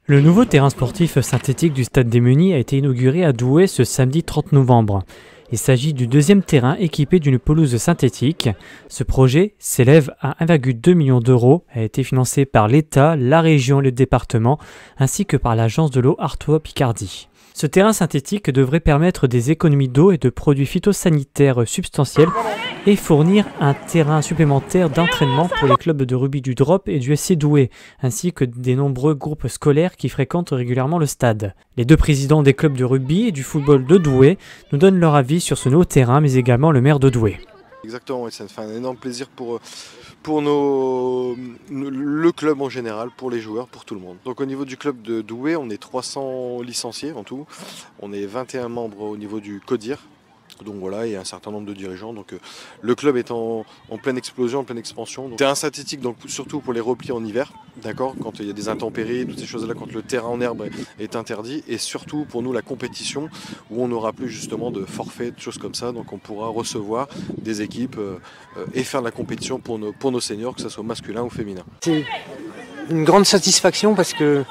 Le nouveau terrain sportif synthétique du Stade des Meunies a été inauguré à Douai ce samedi 30 novembre. Il s'agit du deuxième terrain équipé d'une pelouse synthétique. Ce projet s'élève à 1,2 million d'euros, a été financé par l'État, la région et le département, ainsi que par l'agence de l'eau Artois-Picardie. Ce terrain synthétique devrait permettre des économies d'eau et de produits phytosanitaires substantiels et fournir un terrain supplémentaire d'entraînement pour les clubs de rugby du Drop et du SC Douai, ainsi que des nombreux groupes scolaires qui fréquentent régulièrement le stade. Les deux présidents des clubs de rugby et du football de Douai nous donnent leur avis sur ce nouveau terrain, mais également le maire de Douai. Exactement, ça me fait un énorme plaisir pour le club en général, pour les joueurs, pour tout le monde. Donc au niveau du club de Douai, on est 300 licenciés en tout. On est 21 membres au niveau du CODIR. Donc voilà, et un certain nombre de dirigeants. Donc le club est en pleine explosion, en pleine expansion. Donc, terrain synthétique, donc surtout pour les replis en hiver, d'accord, quand il y a des intempéries, toutes ces choses-là, quand le terrain en herbe est interdit, et surtout pour nous la compétition, où on n'aura plus justement de forfaits, de choses comme ça. Donc on pourra recevoir des équipes et faire de la compétition pour nos seniors, que ce soit masculin ou féminin. C'est une grande satisfaction parce que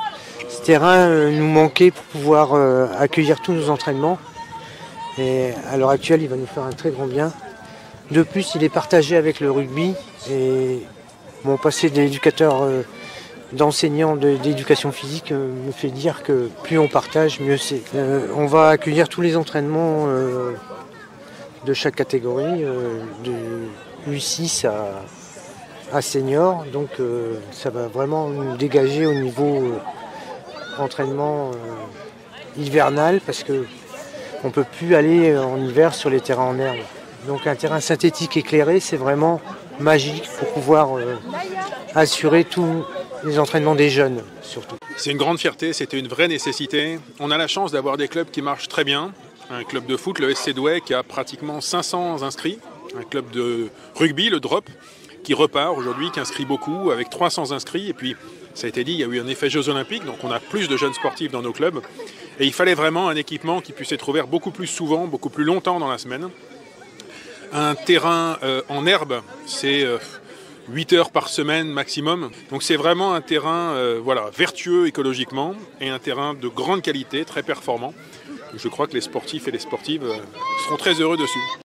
ce terrain nous manquait pour pouvoir accueillir tous nos entraînements. Et à l'heure actuelle, il va nous faire un très grand bien. De plus, il est partagé avec le rugby. Et mon passé d'éducateur, d'enseignant d'éducation physique me fait dire que plus on partage, mieux c'est. On va accueillir tous les entraînements de chaque catégorie, de U6 à senior. Donc ça va vraiment nous dégager au niveau entraînement hivernal parce que on ne peut plus aller en hiver sur les terrains en herbe. Donc un terrain synthétique éclairé, c'est vraiment magique pour pouvoir assurer tous les entraînements des jeunes, surtout. C'est une grande fierté, c'était une vraie nécessité. On a la chance d'avoir des clubs qui marchent très bien. Un club de foot, le SC Douai, qui a pratiquement 500 inscrits. Un club de rugby, le Drop, qui repart aujourd'hui, qui inscrit beaucoup, avec 300 inscrits. Et puis, ça a été dit, il y a eu un effet Jeux Olympiques, donc on a plus de jeunes sportifs dans nos clubs. Et il fallait vraiment un équipement qui puisse être ouvert beaucoup plus souvent, beaucoup plus longtemps dans la semaine. Un terrain en herbe, c'est 8 heures par semaine maximum. Donc c'est vraiment un terrain vertueux écologiquement et un terrain de grande qualité, très performant. Je crois que les sportifs et les sportives seront très heureux dessus.